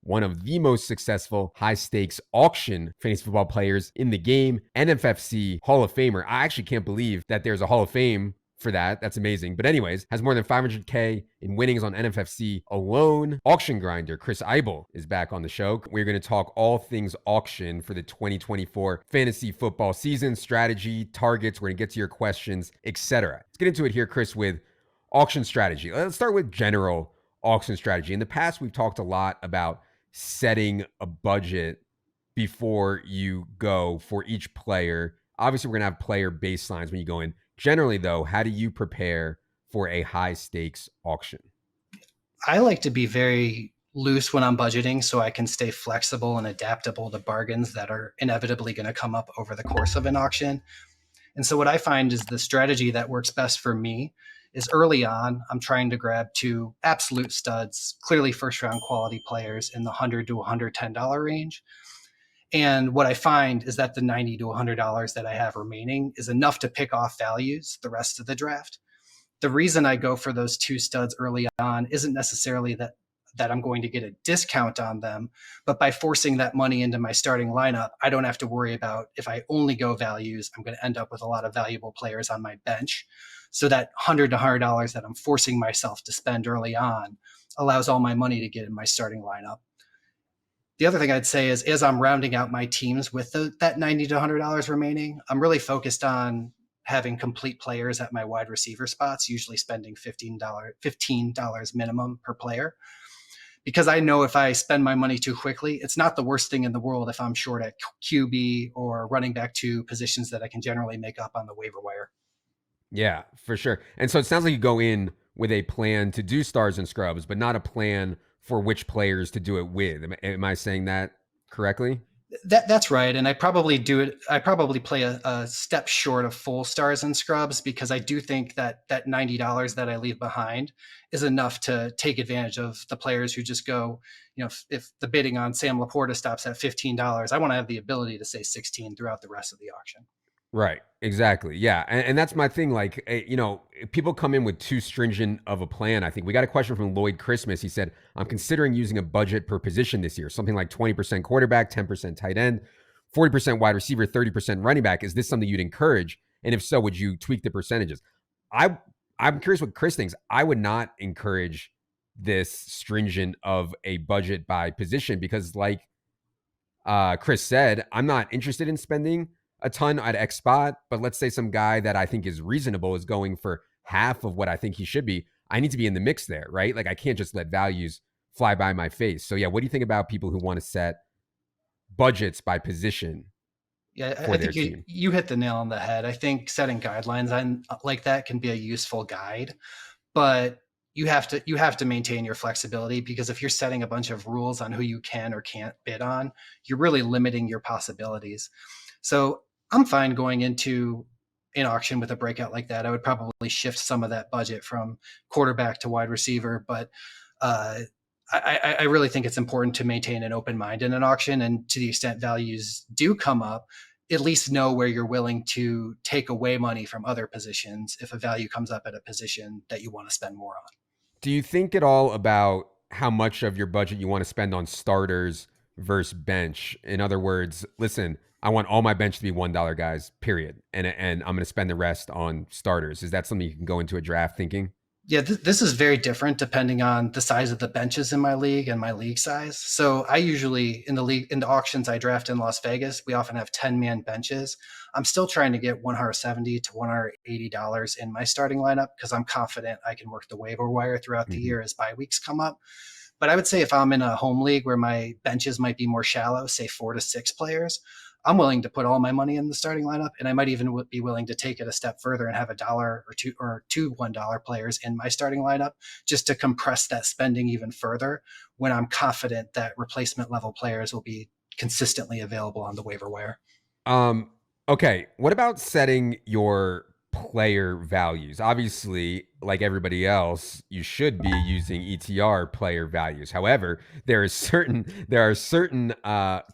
one of the most successful high stakes auction fantasy football players in the game, NFFC Hall of Famer. I actually can't believe that there's a Hall of Fame for that. That's amazing. But anyways, has more than 500K in winnings on NFFC alone. Auction grinder Chris Eibl is back on the show. We're going to talk all things auction for the 2024 fantasy football season, strategy, targets. We're going to get to your questions, etc. Let's get into it here, Chris, with auction strategy. Let's start with general auction strategy. In the past, we've talked a lot about setting a budget before you go for each player. Obviously, we're going to have player baselines when you go in. Generally, though, how do you prepare for a high stakes auction? I like to be very loose when I'm budgeting so I can stay flexible and adaptable to bargains that are inevitably going to come up over the course of an auction. And so what I find is the strategy that works best for me is early on, I'm trying to grab two absolute studs, clearly first round quality players in the $100 to $110 range. And what I find is that the $90 to $100 that I have remaining is enough to pick off values the rest of the draft. The reason I go for those two studs early on isn't necessarily that I'm going to get a discount on them, but by forcing that money into my starting lineup, I don't have to worry about if I only go values, I'm going to end up with a lot of valuable players on my bench. So that $100 to $100 that I'm forcing myself to spend early on allows all my money to get in my starting lineup. The other thing I'd say is as I'm rounding out my teams with that $90 to $100 remaining, I'm really focused on having complete players at my wide receiver spots, usually spending $15 minimum per player. Because I know if I spend my money too quickly, it's not the worst thing in the world if I'm short at QB or running back to positions that I can generally make up on the waiver wire. Yeah, for sure. And so it sounds like you go in with a plan to do stars and scrubs, but not a plan for which players to do it with. Am I saying that correctly? That's right. And I probably do it. I probably play a step short of full stars and scrubs because I do think that $90 that I leave behind is enough to take advantage of the players who just go, if the bidding on Sam Laporta stops at $15, I want to have the ability to say 16 throughout the rest of the auction. Right. Exactly. Yeah. And that's my thing. Like, people come in with too stringent of a plan. I think we got a question from Lloyd Christmas. He said, I'm considering using a budget per position this year, something like 20% quarterback, 10% tight end, 40% wide receiver, 30% running back. Is this something you'd encourage? And if so, would you tweak the percentages? I'm curious what Chris thinks. I would not encourage this stringent of a budget by position because like Chris said, I'm not interested in spending a ton at X spot, but let's say some guy that I think is reasonable is going for half of what I think he should be. I need to be in the mix there, right? Like I can't just let values fly by my face. So yeah, what do you think about people who want to set budgets by position? Yeah, I think you hit the nail on the head. I think setting guidelines on like that can be a useful guide, but you have to maintain your flexibility because if you're setting a bunch of rules on who you can or can't bid on, you're really limiting your possibilities. So I'm fine going into an auction with a breakout like that. I would probably shift some of that budget from quarterback to wide receiver, but I really think it's important to maintain an open mind in an auction. And to the extent values do come up, at least know where you're willing to take away money from other positions if a value comes up at a position that you want to spend more on. Do you think at all about how much of your budget you want to spend on starters versus bench? In other words, listen, I want all my bench to be $1 guys, period. And I'm going to spend the rest on starters. Is that something you can go into a draft thinking? Yeah, this is very different depending on the size of the benches in my league and my league size. So I usually in the auctions I draft in Las Vegas, we often have 10-man benches. I'm still trying to get $170 to $180 in my starting lineup because I'm confident I can work the waiver wire throughout the year as bye weeks come up. But I would say if I'm in a home league where my benches might be more shallow, say 4 to 6 players, I'm willing to put all my money in the starting lineup, and I might even be willing to take it a step further and have $1 or two $1 players in my starting lineup just to compress that spending even further when I'm confident that replacement level players will be consistently available on the waiver wire. Okay. What about setting your player values? Obviously, like everybody else, you should be using ETR player values. However, there are certain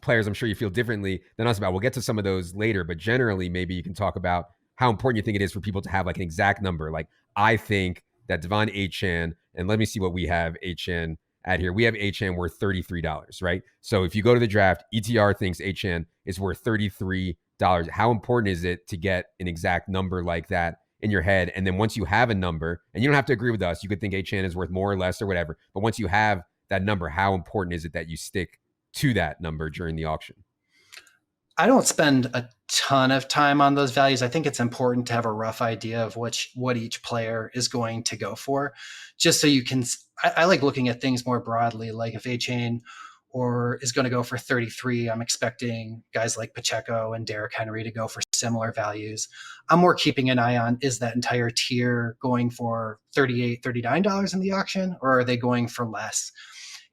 players I'm sure you feel differently than us about. We'll get to some of those later, but generally, maybe you can talk about how important you think it is for people to have like an exact number. Like I think that Devon Achane, and let me see what we have Achane at here. We have Achan worth $33, right? So if you go to the draft, ETR thinks Achan is worth $33. How important is it to get an exact number like that in your head? And then once you have a number, and you don't have to agree with us, you could think Achan is worth more or less or whatever. But once you have that number, how important is it that you stick to that number during the auction? I don't spend a ton of time on those values. I think it's important to have a rough idea of what each player is going to go for, just so you can. I like looking at things more broadly. Like if A-Chain or is going to go for 33, I'm expecting guys like Pacheco and Derrick Henry to go for similar values. I'm more keeping an eye on, is that entire tier going for $38, $39 in the auction, or are they going for less?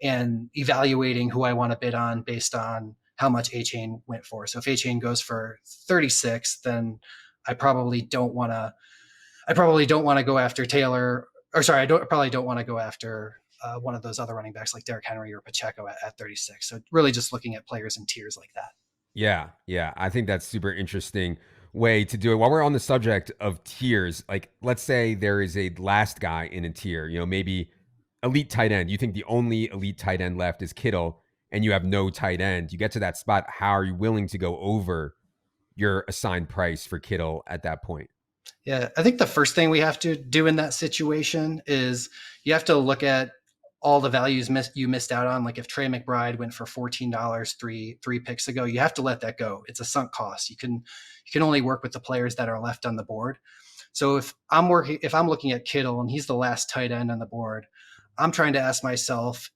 And evaluating who I want to bid on based on how much A-Chain went for. So if A-Chain goes for 36, then I probably don't want to go after Taylor, or sorry, probably don't want to go after one of those other running backs like Derrick Henry or Pacheco at 36. So really just looking at players in tiers like that. Yeah, yeah. I think that's super interesting way to do it. While we're on the subject of tiers, like let's say there is a last guy in a tier, maybe elite tight end. You think the only elite tight end left is Kittle and you have no tight end. You get to that spot. How are you willing to go over your assigned price for Kittle at that point? Yeah, I think the first thing we have to do in that situation is you have to look at all the values you missed out on. Like if Trey McBride went for $14 three picks ago, you have to let that go. It's a sunk cost. You can only work with the players that are left on the board. So if I'm looking at Kittle and he's the last tight end on the board, I'm trying to ask myself,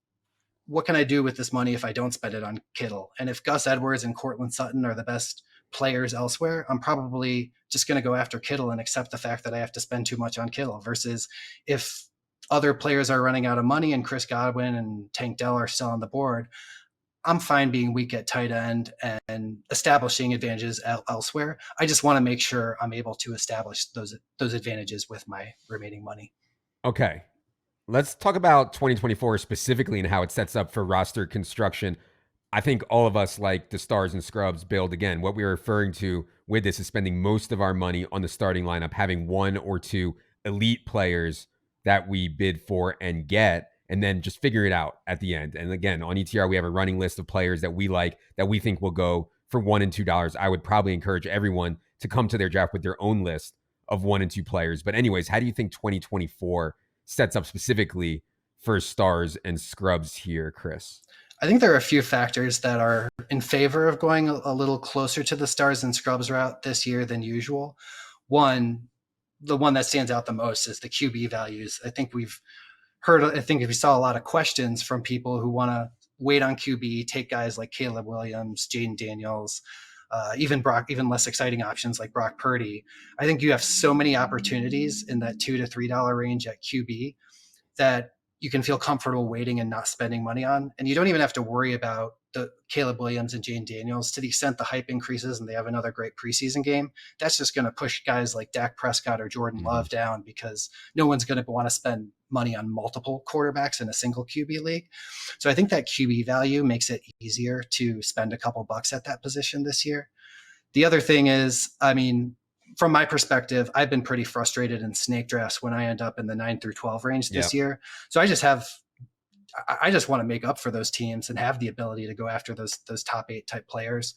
what can I do with this money if I don't spend it on Kittle? And if Gus Edwards and Cortland Sutton are the best players elsewhere, I'm probably just going to go after Kittle and accept the fact that I have to spend too much on Kittle, versus if other players are running out of money and Chris Godwin and Tank Dell are still on the board, I'm fine being weak at tight end and establishing advantages elsewhere. I just want to make sure I'm able to establish those advantages with my remaining money. Okay. Let's talk about 2024 specifically and how it sets up for roster construction. I think all of us like the stars and scrubs build. Again, what we're referring to with this is spending most of our money on the starting lineup, having one or two elite players that we bid for and get, and then just figure it out at the end. And again, on ETR, we have a running list of players that we like, that we think will go for $1 and $2. I would probably encourage everyone to come to their draft with their own list of 1 and 2 players. But anyways, how do you think 2024 sets up specifically for stars and scrubs here, Chris? I think there are a few factors that are in favor of going a little closer to the stars and scrubs route this year than usual. One, the one that stands out the most is the QB values. I think we saw a lot of questions from people who want to wait on QB, take guys like Caleb Williams, Jaden Daniels, even less exciting options like Brock Purdy. I think you have so many opportunities in that $2 to $3 range at QB that you can feel comfortable waiting and not spending money on. And you don't even have to worry about the Caleb Williams and Jaden Daniels. To the extent the hype increases and they have another great preseason game, that's just going to push guys like Dak Prescott or Jordan Love down, because no one's going to want to spend money on multiple quarterbacks in a single QB league. So I think that QB value makes it easier to spend a couple bucks at that position this year. The other thing is, from my perspective, I've been pretty frustrated in snake drafts when I end up in the 9 through 12 range this year. So I just want to make up for those teams and have the ability to go after those top 8 type players.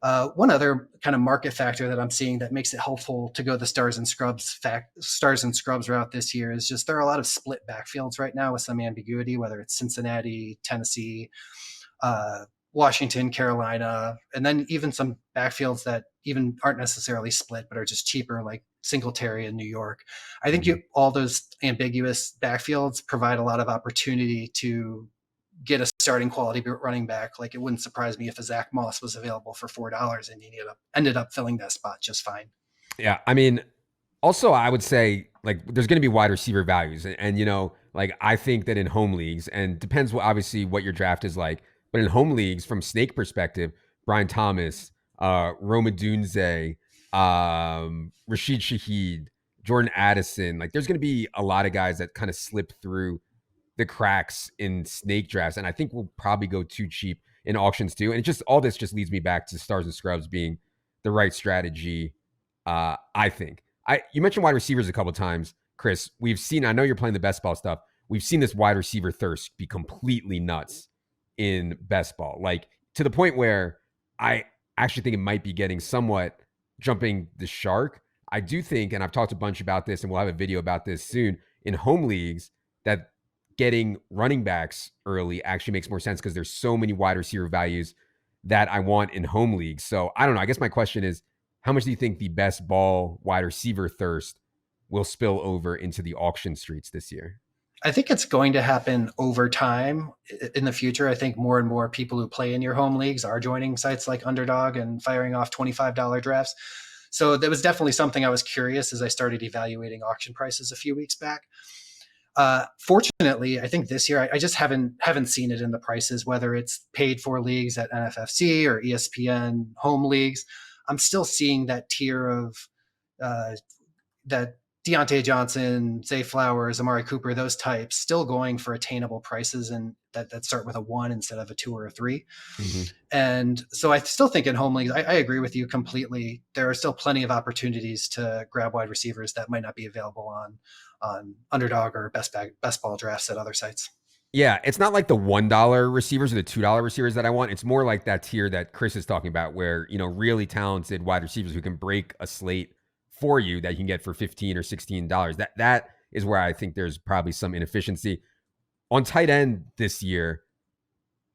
One other kind of market factor that I'm seeing that makes it helpful to go the stars and scrubs route this year is just there are a lot of split backfields right now with some ambiguity, whether it's Cincinnati, Tennessee, Washington, Carolina, and then even some backfields that even aren't necessarily split, but are just cheaper, like Singletary in New York. I think all those ambiguous backfields provide a lot of opportunity to get a starting quality running back. Like it wouldn't surprise me if a Zach Moss was available for $4 and he ended up filling that spot just fine. Yeah. Also, I would say like there's going to be wide receiver values. And like I think that in home leagues, and depends obviously what your draft is like, but in home leagues, from snake perspective, Brian Thomas, Rome Odunze, Rashid Shaheed, Jordan Addison, like there's going to be a lot of guys that kind of slip through the cracks in snake drafts. And I think we'll probably go too cheap in auctions too. And all this just leads me back to stars and scrubs being the right strategy. I think you mentioned wide receivers a couple of times, Chris. We've seen, I know you're playing the best ball stuff. we've seen this wide receiver thirst be completely nuts in best ball, like to the point where I actually think it might be getting somewhat jumping the shark. I do think, and I've talked a bunch about this, and we'll have a video about this soon in home leagues, that getting running backs early actually makes more sense because there's so many wide receiver values that I want in home leagues. So I don't know. I guess my question is, how much do you think the best ball wide receiver thirst will spill over into the auction streets this year? I think it's going to happen over time in the future. I think more and more people who play in your home leagues are joining sites like Underdog and firing off $25 drafts. So that was definitely something I was curious as I started evaluating auction prices a few weeks back. Fortunately, I think this year I just haven't seen it in the prices, whether it's paid for leagues at NFFC or ESPN home leagues. I'm still seeing that tier of that Deontay Johnson, Zay Flowers, Amari Cooper, those types still going for attainable prices and that start with a one instead of a two or a three. Mm-hmm. And so I still think in home leagues, I agree with you completely. There are still plenty of opportunities to grab wide receivers that might not be available on Underdog or best ball drafts at other sites. Yeah, it's not like the $1 receivers or the $2 receivers that I want. It's more like that tier that Chris is talking about, where, you know, really talented wide receivers who can break a slate for you that you can get for $15 or $16. That is where I think there's probably some inefficiency. On tight end this year,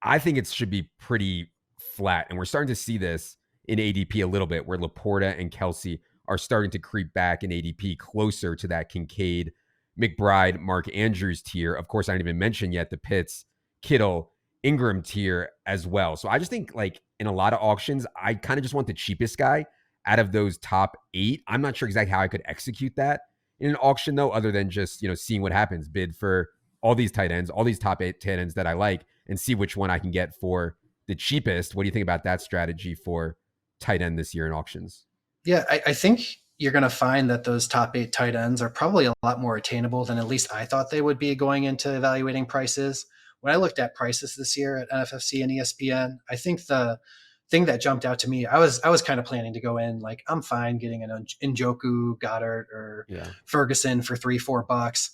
I think it should be pretty flat. And we're starting to see this in ADP a little bit, where Laporta and Kelsey are starting to creep back in ADP closer to that Kincaid, McBride, Mark Andrews tier. Of course, I didn't even mention yet the Pitts, Kittle, Ingram tier as well. So I just think, like, in a lot of auctions, I kind of just want the cheapest guy out of those top 8. I'm not sure exactly how I could execute that in an auction, though, other than just, you know, seeing what happens, bid for all these tight ends, all these top 8 tight ends that I like, and see which one I can get for the cheapest. What do you think about that strategy for tight end this year in auctions? Yeah, I think you're going to find that those top 8 tight ends are probably a lot more attainable than at least I thought they would be going into evaluating prices. When I looked at prices this year at NFFC and ESPN, I think the thing that jumped out to me, I was kind of planning to go in like, I'm fine getting an Njoku, Goddard, or Yeah. Ferguson for $3-4.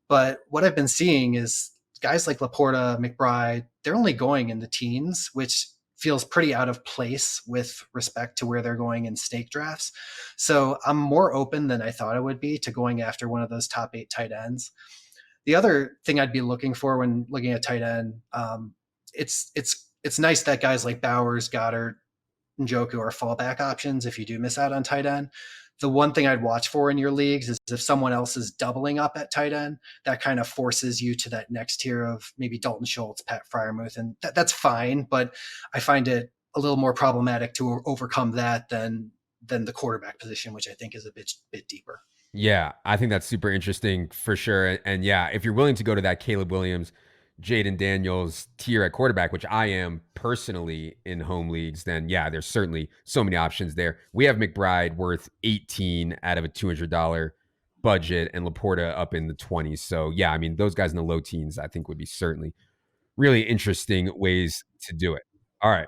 But what I've been seeing is guys like Laporta, McBride, they're only going in the teens, which feels pretty out of place with respect to where they're going in snake drafts. So I'm more open than I thought it would be to going after one of those top 8 tight ends. The other thing I'd be looking for when looking at tight end, it's nice that guys like Bowers, Goddard, and Njoku are fallback options if you do miss out on tight end. The one thing I'd watch for in your leagues is if someone else is doubling up at tight end, that kind of forces you to that next tier of maybe Dalton Schultz, Pat Fryermuth, and that's fine. But I find it a little more problematic to overcome that than the quarterback position, which I think is a bit deeper. Yeah, I think that's super interesting for sure. And yeah, if you're willing to go to that Caleb Williams, Jaden Daniels tier at quarterback, which I am personally in home leagues, then yeah, there's certainly so many options there. We have McBride worth 18 out of a $200 budget and Laporta up in the 20s. So yeah, I mean, those guys in the low teens, I think would be certainly really interesting ways to do it. All right.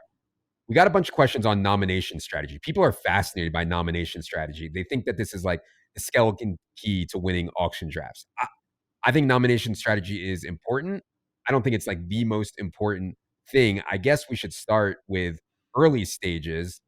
We got a bunch of questions on nomination strategy. People are fascinated by nomination strategy. They think that this is like the skeleton key to winning auction drafts. I think nomination strategy is important. I don't think it's like the most important thing. I guess we should start with early stages.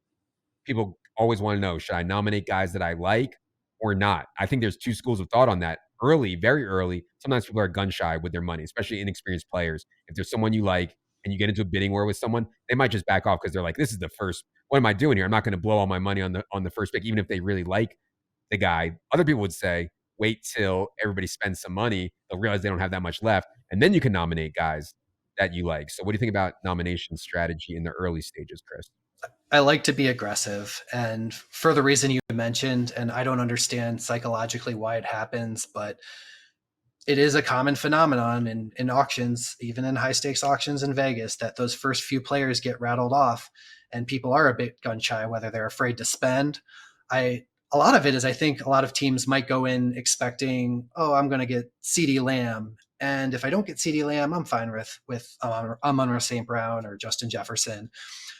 People always want to know, should I nominate guys that I like or not? I think there's two schools of thought on that. Early, very early, sometimes people are gun shy with their money, especially inexperienced players. If there's someone you like and you get into a bidding war with someone, they might just back off because they're like, this is the first. What am I doing here? I'm not going to blow all my money on the first pick, even if they really like the guy. Other people would say, wait till everybody spends some money. They'll realize they don't have that much left, and then you can nominate guys that you like. So, what do you think about nomination strategy in the early stages, Chris? I like to be aggressive, and for the reason you mentioned, and I don't understand psychologically why it happens, but it is a common phenomenon in auctions, even in high stakes auctions in Vegas, that those first few players get rattled off and people are a bit gun shy, whether they're afraid to spend. A lot of it is, I think a lot of teams might go in expecting, oh, I'm going to get CeeDee Lamb. And if I don't get CeeDee Lamb, I'm fine with Amon-Ra St. Brown or Justin Jefferson.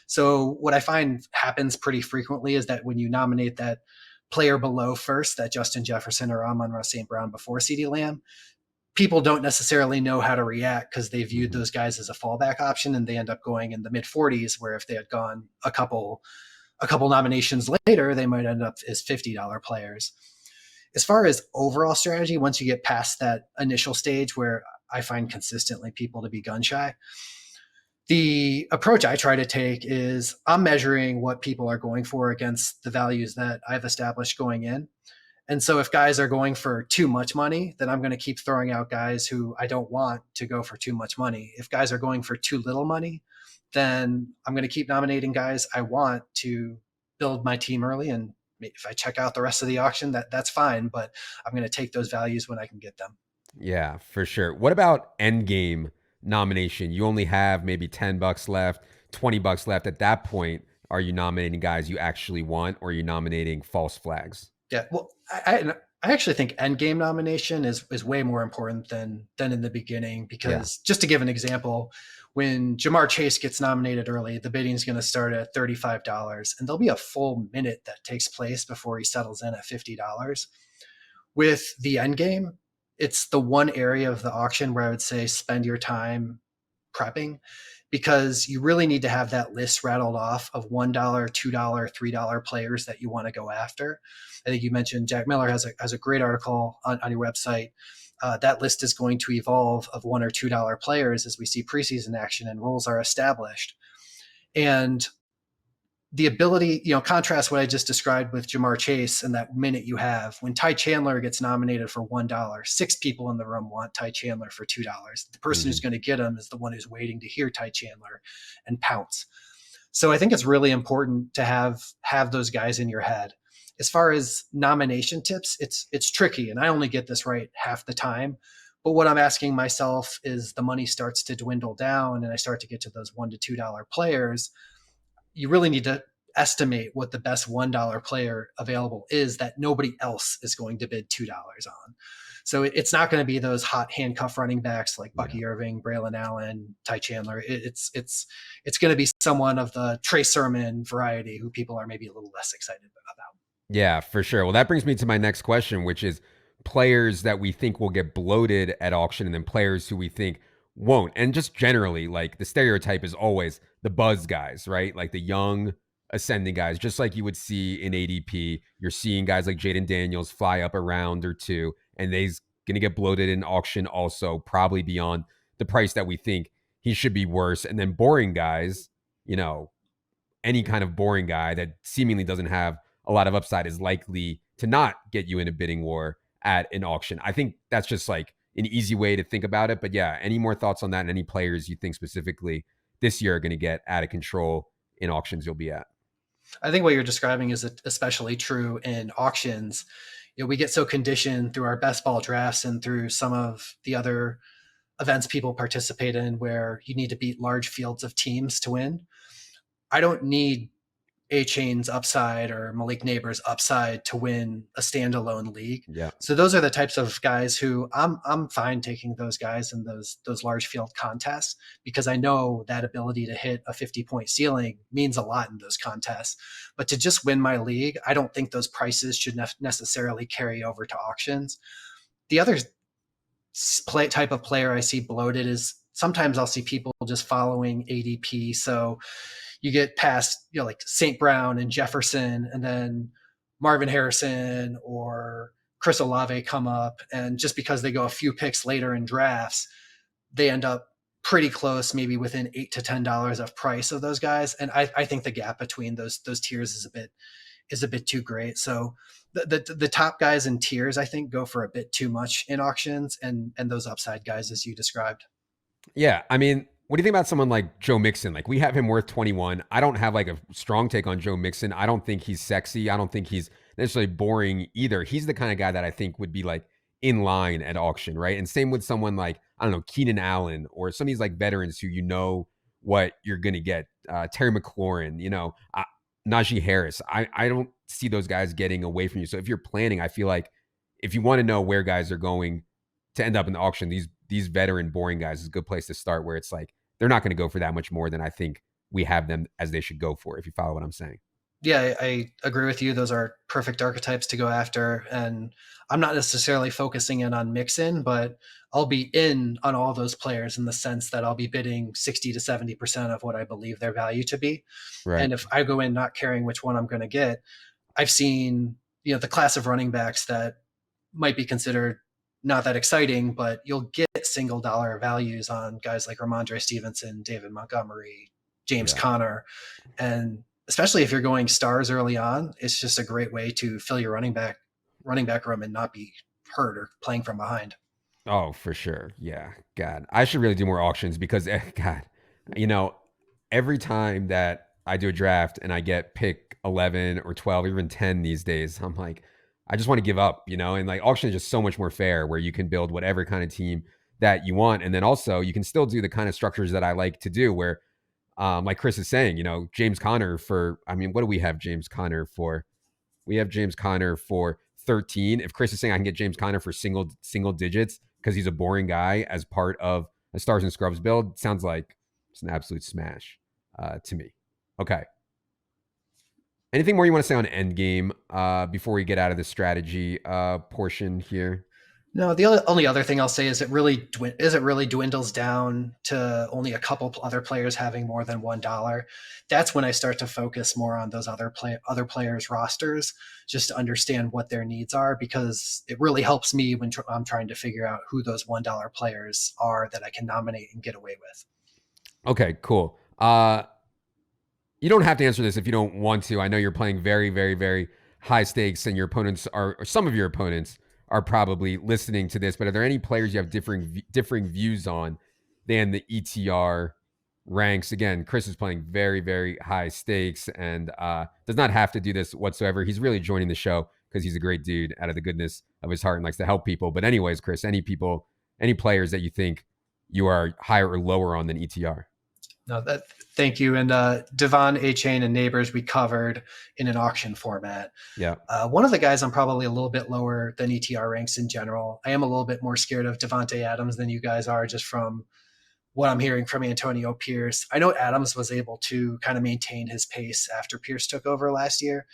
So what I find happens pretty frequently is that when you nominate that player below first, that Justin Jefferson or Amon-Ra St. Brown before CeeDee Lamb, people don't necessarily know how to react because they viewed Mhm. those guys as a fallback option, and they end up going in the mid 40s, where if they had gone a couple nominations later, they might end up as $50 players. As far as overall strategy, once you get past that initial stage where I find consistently people to be gun shy, the approach I try to take is I'm measuring what people are going for against the values that I've established going in. And so if guys are going for too much money, then I'm going to keep throwing out guys who I don't want to go for too much money. If guys are going for too little money, then I'm going to keep nominating guys I want to build my team early. And if I check out the rest of the auction, that's fine. But I'm going to take those values when I can get them. Yeah, for sure. What about end game nomination? You only have maybe $10 left, $20 left. At that point, are you nominating guys you actually want, or are you nominating false flags? Yeah. Well, I actually think end game nomination is way more important than in the beginning, Yeah. because just to give an example, when Jamar Chase gets nominated early, the bidding is going to start at $35, and there'll be a full minute that takes place before he settles in at $50. With the end game, it's the one area of the auction where I would say spend your time prepping, because you really need to have that list rattled off of $1, $2, $3 players that you want to go after. I think you mentioned Jack Miller has a great article on your website. That list is going to evolve of $1 or $2 players as we see preseason action and rules are established. And the ability, contrast what I just described with Jamar Chase and that minute you have. When Ty Chandler gets nominated for $1, six people in the room want Ty Chandler for $2. The person who's Hmm. going to get him is the one who's waiting to hear Ty Chandler and pounce. So I think it's really important to have those guys in your head. As far as nomination tips, it's tricky, and I only get this right half the time. But what I'm asking myself is, the money starts to dwindle down and I start to get to those $1 to $2 players, you really need to estimate what the best $1 player available is that nobody else is going to bid $2 on. So it's not going to be those hot handcuff running backs like Yeah. Bucky Irving, Braylon Allen, Ty Chandler. It's going to be someone of the Trey Sermon variety who people are maybe a little less excited about. Yeah, for sure. Well, that brings me to my next question, which is players that we think will get bloated at auction and then players who we think won't. And just generally, like the stereotype is always the buzz guys, right? Like the young ascending guys, just like you would see in ADP. You're seeing guys like Jaden Daniels fly up a round or two, and they's going to get bloated in auction also, probably beyond the price that we think he should be worse. And then boring guys, you know, any kind of boring guy that seemingly doesn't have a lot of upside is likely to not get you in a bidding war at an auction. I think that's just like an easy way to think about it. But yeah, any more thoughts on that and any players you think specifically this year are going to get out of control in auctions you'll be at? I think what you're describing is especially true in auctions. We get so conditioned through our best ball drafts and through some of the other events people participate in where you need to beat large fields of teams to win. I don't need A Chain's upside or Malik Neighbors upside to win a standalone league. Yeah. So those are the types of guys who I'm fine taking those guys in those large field contests, because I know that ability to hit a 50-point ceiling means a lot in those contests. But to just win my league, I don't think those prices should necessarily carry over to auctions. The other type of player I see bloated is sometimes I'll see people just following ADP. So you get past, like St. Brown and Jefferson, and then Marvin Harrison or Chris Olave come up. And just because they go a few picks later in drafts, they end up pretty close, maybe within $8 to $10 of price of those guys. And I think the gap between those tiers is a bit too great. So the top guys in tiers, I think, go for a bit too much in auctions, and those upside guys, as you described. Yeah, I mean, what do you think about someone like Joe Mixon? Like we have him worth 21. I don't have like a strong take on Joe Mixon. I don't think he's sexy. I don't think he's necessarily boring either. He's the kind of guy that I think would be like in line at auction, right? And same with someone like, I don't know, Keenan Allen or some of these like veterans who you know what you're going to get. Terry McLaurin, Najee Harris. I don't see those guys getting away from you. So if you're planning, I feel like if you want to know where guys are going to end up in the auction, these veteran boring guys is a good place to start, where it's like they're not going to go for that much more than I think we have them as they should go for, if you follow what I'm saying. Yeah, I agree with you. Those are perfect archetypes to go after. And I'm not necessarily focusing in on Mixin, but I'll be in on all those players in the sense that I'll be bidding 60 to 70% of what I believe their value to be. Right. And if I go in not caring which one I'm going to get, I've seen, the class of running backs that might be considered not that exciting, but you'll get single dollar values on guys like Ramondre Stevenson, David Montgomery, James Yeah. Conner. And especially if you're going stars early on, it's just a great way to fill your running back room and not be hurt or playing from behind. Oh, for sure. Yeah. God, I should really do more auctions because, God, you know, every time that I do a draft and I get pick 11 or 12, or even 10 these days, I'm like, I just want to give up, and like auction is just so much more fair where you can build whatever kind of team that you want. And then also you can still do the kind of structures that I like to do where, like Chris is saying, James Conner for, I mean, what do we have James Conner for? We have James Conner for 13. If Chris is saying I can get James Conner for single digits because he's a boring guy as part of a Stars and Scrubs build, sounds like it's an absolute smash to me. Okay. Anything more you want to say on Endgame before we get out of the strategy portion here? No, the only other thing I'll say is it really dwindles down to only a couple other players having more than $1. That's when I start to focus more on those other players' rosters, just to understand what their needs are, because it really helps me when I'm trying to figure out who those $1 players are that I can nominate and get away with. Okay, cool. You don't have to answer this if you don't want to. I know you're playing very, very, very high stakes, and your opponents are, or some of your opponents are probably listening to this. But are there any players you have differing views on than the ETR ranks? Again, Chris is playing very, very high stakes, and does not have to do this whatsoever. He's really joining the show because he's a great dude out of the goodness of his heart and likes to help people. But anyways, Chris, any players that you think you are higher or lower on than ETR? No, thank you. And Devon, A Chain, and Neighbors we covered in an auction format. Yeah. One of the guys I'm probably a little bit lower than ETR ranks in general. I am a little bit more scared of Devonte Adams than you guys are, just from what I'm hearing from Antonio Pierce. I know Adams was able to kind of maintain his pace after Pierce took over last year,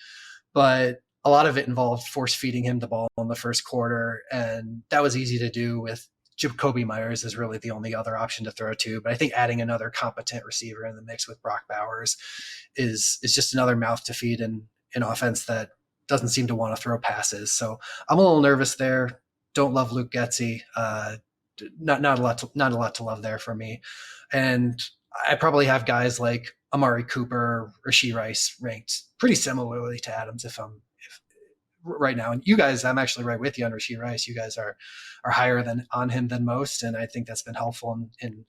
but a lot of it involved force feeding him the ball in the first quarter, and that was easy to do with Jacoby Myers is really the only other option to throw to. But I think adding another competent receiver in the mix with Brock Bowers is just another mouth to feed in an offense that doesn't seem to want to throw passes. So I'm a little nervous there. Don't love Luke Getsy. Not a lot to love there for me. And I probably have guys like Amari Cooper or Rasheed Rice ranked pretty similarly to Adams if right now. And you guys, I'm actually right with you on Rasheed Rice. You guys are higher than on him than most, and I think that's been helpful in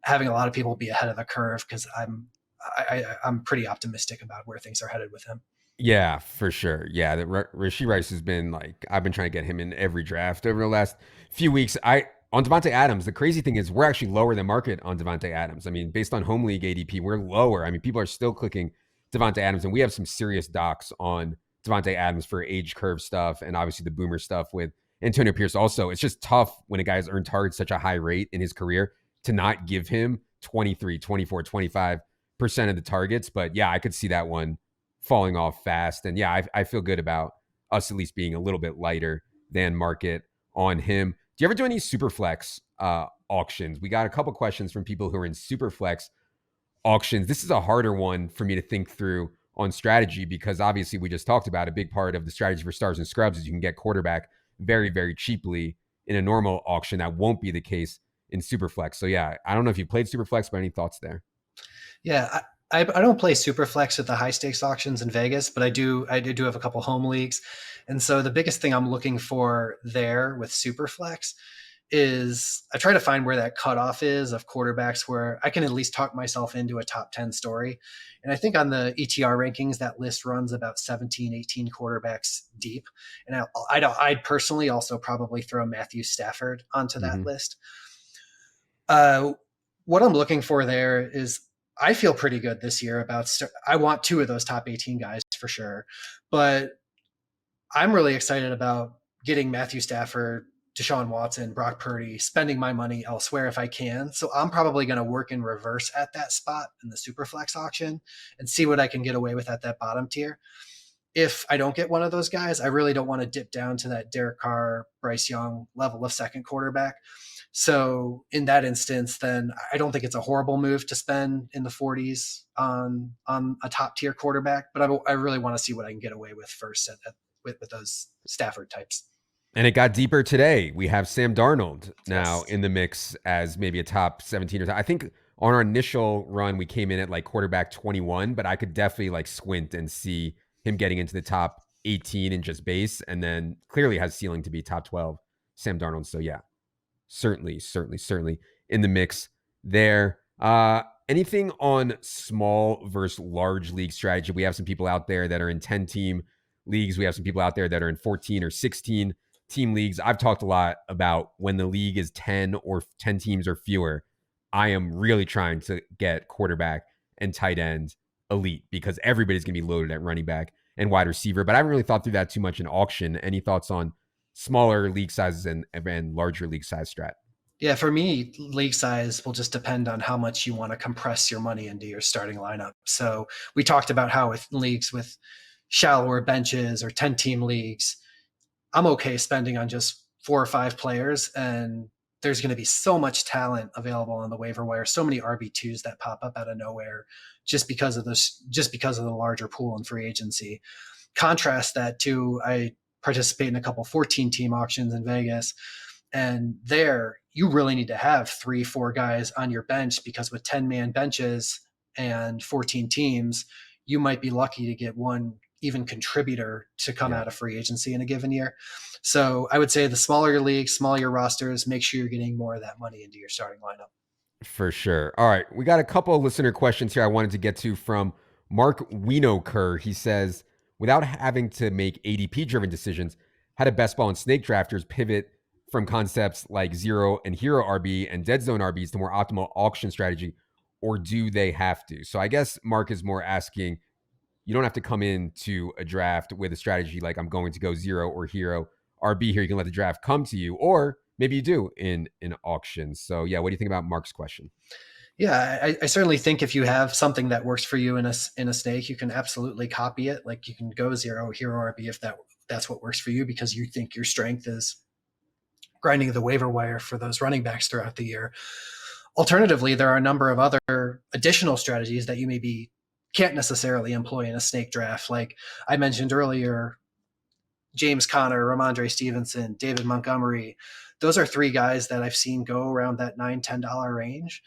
having a lot of people be ahead of the curve because I'm pretty optimistic about where things are headed with him. Yeah, for sure. Yeah, Rasheed Rice has been like I've been trying to get him in every draft over the last few weeks. I on Devonte Adams. The crazy thing is we're actually lower than market on Devonte Adams. I mean, based on home league ADP, we're lower. I mean, people are still clicking Devonte Adams, and we have some serious docs on Devonte Adams for age curve stuff, and obviously the boomer stuff with Antonio Pierce. Also, it's just tough when a guy's earned targets such a high rate in his career to not give him 23, 24, 25% of the targets. But yeah, I could see that one falling off fast. And yeah, I feel good about us at least being a little bit lighter than market on him. Do you ever do any Superflex auctions? We got a couple questions from people who are in Superflex auctions. This is a harder one for me to think through on strategy because obviously we just talked about a big part of the strategy for Stars and Scrubs is you can get quarterback very, very cheaply in a normal auction. That won't be the case in Superflex. So yeah, I don't know if you played Superflex, but any thoughts there? Yeah, I don't play Superflex at the high stakes auctions in Vegas, but I do have a couple home leagues, and so the biggest thing I'm looking for there with Superflex is I try to find where that cutoff is of quarterbacks where I can at least talk myself into a top 10 story. And I think on the ETR rankings, that list runs about 17, 18 quarterbacks deep. And I'd personally also probably throw Matthew Stafford onto that Mm-hmm. list. Uh, what I'm looking for there is I feel pretty good this year about. I want two of those top 18 guys for sure, but I'm really excited about getting Matthew Stafford Deshaun Watson, Brock Purdy, spending my money elsewhere if I can. So I'm probably going to work in reverse at that spot in the Superflex auction and see what I can get away with at that bottom tier. If I don't get one of those guys, I really don't want to dip down to that Derek Carr, Bryce Young level of second quarterback. So in that instance, then I don't think it's a horrible move to spend in the 40s on a top tier quarterback. But I really want to see what I can get away with first with those Stafford types. And it got deeper today. We have Sam Darnold now Yes. in the mix as maybe a top 17 or I think on our initial run we came in at like quarterback 21, but I could definitely like squint and see him getting into the top 18 in just base, and then clearly has ceiling to be top 12. Sam Darnold. So yeah, certainly in the mix there. Anything on small versus large league strategy? We have some people out there that are in 10 team leagues. We have some people out there that are in 14 or 16 team leagues. I've talked a lot about when the league is 10 or 10 teams or fewer, I am really trying to get quarterback and tight end elite because everybody's going to be loaded at running back and wide receiver. But I haven't really thought through that too much in auction. Any thoughts on smaller league sizes and larger league size strat? Yeah, for me, league size will just depend on how much you want to compress your money into your starting lineup. So we talked about how with leagues with shallower benches or 10 team leagues, I'm okay spending on just 4 or 5 players. And there's going to be so much talent available on the waiver wire, so many RB2s that pop up out of nowhere just because of the larger pool in free agency. Contrast that to I participate in a couple 14 team auctions in Vegas, and there you really need to have 3, 4 guys on your bench because with 10-man benches and 14 teams, you might be lucky to get one even contributor to come Yeah, out of free agency in a given year. So I would say the smaller your league, smaller your rosters, make sure you're getting more of that money into your starting lineup. for sure. All right. We got a couple of listener questions here I wanted to get to from Mark Winokur. He says, without having to make ADP driven decisions, how do best ball and snake drafters pivot from concepts like zero and hero RB and dead zone RBs to more optimal auction strategy, or do they have to? So I guess Mark is more asking, you don't have to come into a draft with a strategy like I'm going to go zero or hero RB here. You can let the draft come to you, or maybe you do in an auction. So yeah, what do you think about Mark's question? Yeah, I certainly think if you have something that works for you in a snake, you can absolutely copy it. Like you can go zero hero RB if that's what works for you because you think your strength is grinding the waiver wire for those running backs throughout the year. Alternatively, there are a number of other additional strategies that you maybe can't necessarily employ in a snake draft. Like I mentioned earlier, James Conner, Ramondre Stevenson, David Montgomery. Those are 3 guys that I've seen go around that $9-10 range.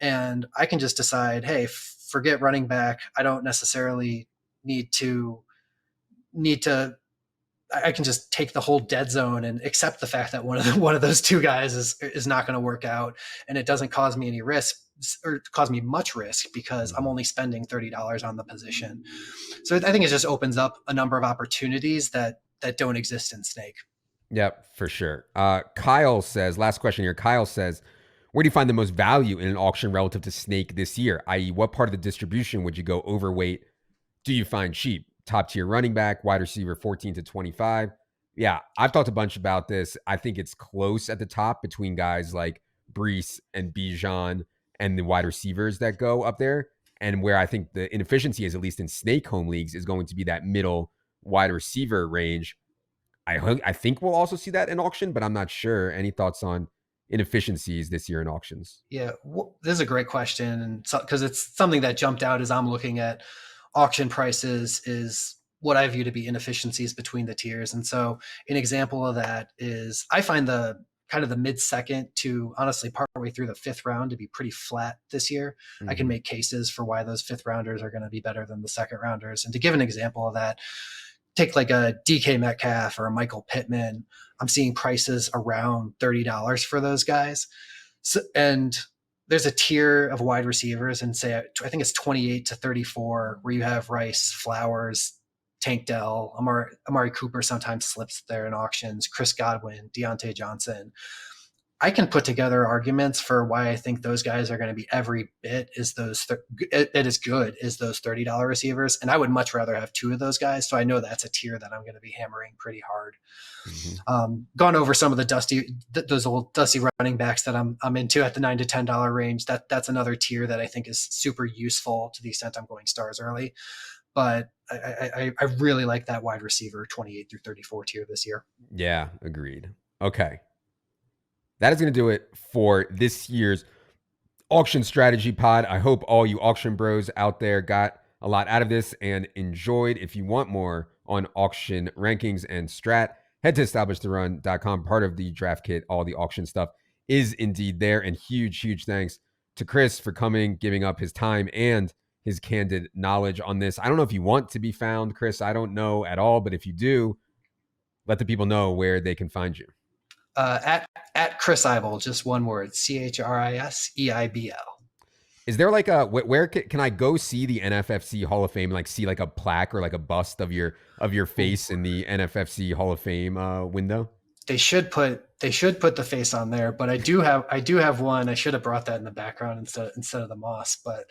And I can just decide, hey, forget running back. I don't necessarily need to need to I can just take the whole dead zone and accept the fact that one of those 2 guys is not going to work out, and it doesn't cause me any risk or cause me much risk because I'm only spending $30 on the position. So I think it just opens up a number of opportunities that don't exist in Snake. Yep, for sure. Kyle says, last question here. Kyle says, where do you find the most value in an auction relative to Snake this year? I.e., what part of the distribution would you go overweight? Do you find cheap? Top tier running back, wide receiver 14 to 25. Yeah, I've talked a bunch about this. I think it's close at the top between guys like Brees and Bijan and the wide receivers that go up there. And where I think the inefficiency is, at least in snake home leagues, is going to be that middle wide receiver range. I think we'll also see that in auction, but I'm not sure. Any thoughts on inefficiencies this year in auctions? Yeah, this is a great question, and because it's something that jumped out as I'm looking at auction prices is what I view to be inefficiencies between the tiers. And so, an example of that is I find the kind of the mid second to honestly partway through the 5th round to be pretty flat this year. I can Mm-hmm. make cases for why those 5th rounders are going to be better than the 2nd rounders. And to give an example of that, take like a DK Metcalf or a Michael Pittman. I'm seeing prices around $30 for those guys. So, and there's a tier of wide receivers, and say I think it's 28 to 34, where you have Rice, Flowers, Tank Dell, Amari Cooper sometimes slips there in auctions, Chris Godwin, Deontay Johnson. I can put together arguments for why I think those guys are going to be every bit as it is good as those $30 receivers, and I would much rather have two of those guys. So I know that's a tier that I'm going to be hammering pretty hard. Mm-hmm. Gone over some of those old dusty running backs that I'm into at the $9 to $10 range. That's another tier that I think is super useful to the extent I'm going stars early. But I really like that wide receiver 28 through 34 tier this year. Yeah, agreed. Okay. That is going to do it for this year's auction strategy pod. I hope all you auction bros out there got a lot out of this and enjoyed. If you want more on auction rankings and strat, head to establishthorun.com. Part of the draft kit, all the auction stuff is indeed there. And huge thanks to Chris for coming, giving up his time and his candid knowledge on this. I don't know if you want to be found, Chris. I don't know at all, but if you do, let the people know where they can find you. At Chris Eibl, just one word, ChrisEibl. Is there like a where can I go see the NFFC Hall of Fame? Like see like a plaque or like a bust of your face in the NFFC Hall of Fame window? They should put the face on there, but I do have one. I should have brought that in the background instead of the moss, but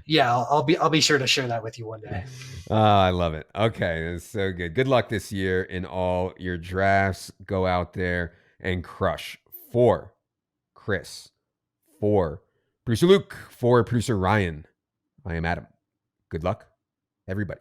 yeah, I'll be sure to share that with you one day. Oh, I love it. Okay, that's so good. Good luck this year in all your drafts. Go out there and crush. For Chris, for producer Luke, for producer Ryan, I am Adam. Good luck, everybody.